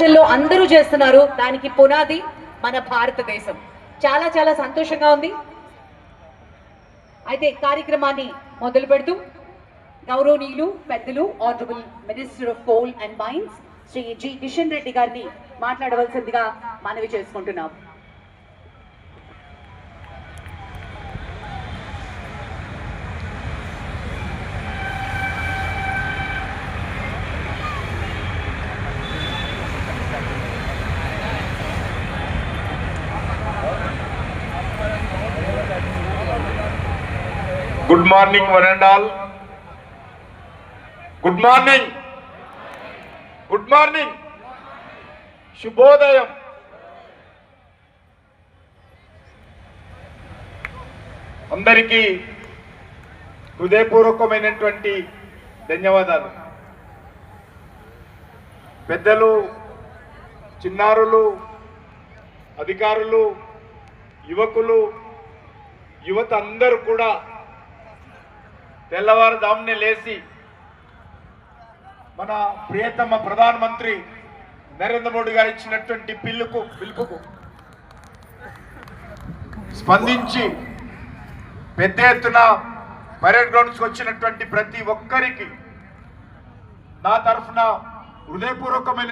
ప్రపంచంలో అందరూ చేస్తున్నారు. దానికి పునాది మన భారతదేశం. చాలా చాలా సంతోషంగా ఉంది. అయితే కార్యక్రమాన్ని మొదలు పెడుతూ గౌరవనీయులు పెద్దలు honourable minister of coal and mines Shri G Kishan Reddy గారిని మాట్లాడవలసిందిగా మనవి చేసుకుంటున్నాం. Good morning, one and all. Good morning. Good morning. శుభోదయం. అందరికీ హృదయపూర్వకమైనటువంటి ధన్యవాదాలు. పెద్దలు, చిన్నారులు, అధికారులు, యువకులు, యువత అందరూ కూడా తెల్లవారుజామునే లేచి మన ప్రియతమ ప్రధానమంత్రి నరేంద్ర మోడీ గారు ఇచ్చినటువంటి పిలుపుకు స్పందించి పెద్ద ఎత్తున పరేడ్ గ్రౌండ్స్కి వచ్చినటువంటి ప్రతి ఒక్కరికి నా తరఫున హృదయపూర్వకమైన